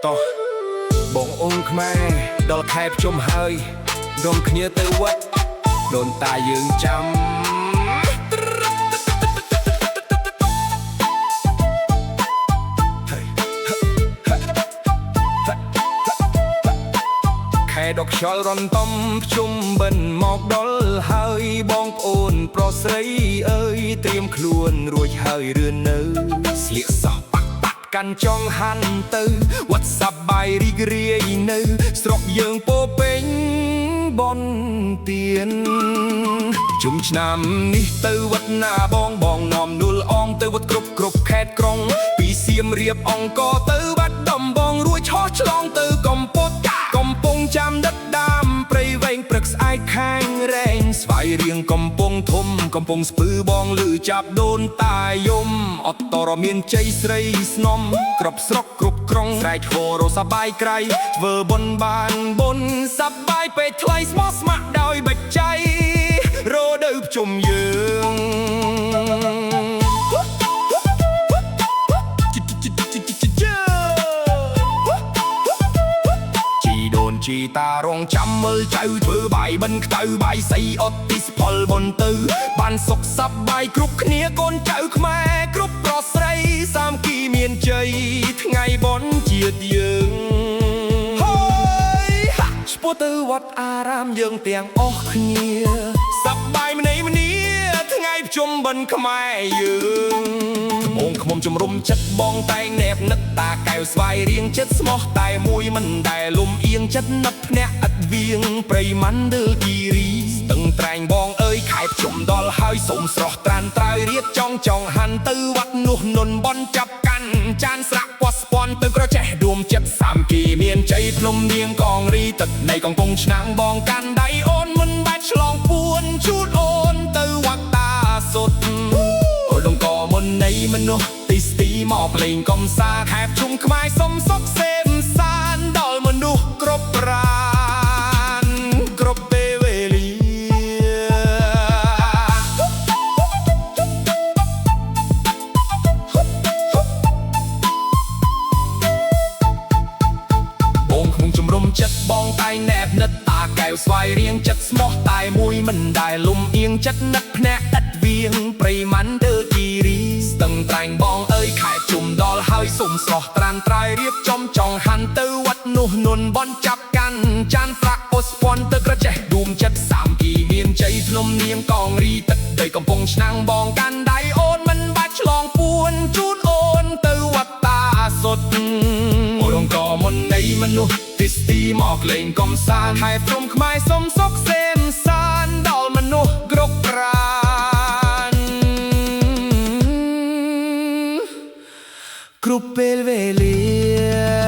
តោះបងអូនខ្មែរដល់ខែភ្ជុំហើយរំគ្នាទៅវត្តដូនតាយើងចាំខែដកខ្យល់រំតំភ្ជុំបិណ្ឌមកដល់ហើយបងប្អូនប្រុសស្រីអើយត្រៀមខ្លួនរួចហើយរឿននៅស្លៀកសោះកាន់ចង់ហាន់ទៅវត្តសប្បាយរីករាយនៅស្រុកយើងពោពេញបនទៀនជុំឆ្នាំនេះទៅវត្តណាបងនាំនួលអងទៅវត្តគ្រប់ខេត្តក្រុងពីសៀមរាបអង្គរទៅបាត់ដំបងរួចឆោះឆ្លងទៅកំពតកំពង់ចាំដិតដាមព្រៃវែងព្រឹកស្អែកខាងរែងស្វាយរៀងកំពង់ធំកំពង់ស្ពឺបងលឺចាប់ដូនតាយំអត់តរមានជ័យស្រីស្នំគ្រប់ស្រុកគ្រប់ក្រុងស្រែកហូរសបាយក្រៃធ្វើបុណ្យបានបុណ្យសប្បាយពេកថ្លៃស្មោះស្ម័គ្រដោយបច្ច័យរដូវភ្ជុំយើងជីតារងចាំមើលចៅធ្វើបាយបិណ្ឌខ្តៅបាយសៃអត់ទីស្ផលបុនទៅបានសុខសប្បាយគ្រប់គ្នាកូនចៅខ្មែរគ្រប់ប្រុសស្រីសាមគ្គីមានជ័យថ្ងៃបុណ្យជាតិយើងហើយឆ្ពោះទៅវត្តអារាមយើងទាំងអស់គ្នាសប្បាយម្នេម្នាថ្ងៃភ្ជុំបិណ្ឌខ្មែរយើងបងខ្មុំជំរុំចិត្តបងតែងណែបនឹកតាកែវស្វាយរៀងចិត្តស្មោះតែមួយមិនដែលលំអៀងចិត្តនឹកភ្នាក់ឥតវៀងព្រៃមណ្ឌលគិរីស្ទឹងត្រែងបងអើយខែភ្ជុំដល់ហើយសូមស្រស់ត្រានត្រើយរៀបចង់ហាន់ទៅវត្តនោះនុនបនចាប់កាន់ចានស្រាក់ពាស់ស្ពាន់ទៅក្រចេះដួមចិត្តសាមគ្គីមានជ័យភ្នំនាងកងរីទឹកនៃកំពង់ឆ្នាំងបងកាន់ដៃអូនមិនបាច់ឆ្លងពួនជូតអូនទៅវត្តតាសុទ្ធនៃមនុស្សទីមកលេងកំសាខែភ្ជុំខ្មែរសុំសុខសេមសានដល់មនុស្សគ្រប់ប្រានគ្រប់ពេលវេលាបងខ្មុំជំរុំចិត្តបងតែងណែបនិតតាកែវស្វាយរៀងចិត្តស្មោះតែមួយមិនដែលលំអៀងចិត្តនឹកភ្នាក់ឥតវៀងព្រៃមណ្ឌលគិរីស្ទឹងត្រែងបងអើយខែជុំដល់ហើយសុំស្រស់ត្រានត្រើយរៀបចង់ហាន់ទៅវត្តនោះនុនបនចាប់កាន់ចានស្រាក់អូស្ពាន់ទៅក្រចេះដួមចិត្តសាមគ្គីមានជ័យភ្នំនាងកងរីទឹកដីកំពង់ឆ្នាំងបងកាន់ដៃអូនមិនបាច់ឆ្លងពួនជូនអូនទៅវត្តតាសុទ្ធអូនក៏មុននៃមនុស្សទីមកលេងកំសាន្តហើយព្រំខ្មែរសុំសុខសេមសានដល់មនុស្សគ្រប់ប្រានគ្រប់ពេលវេលា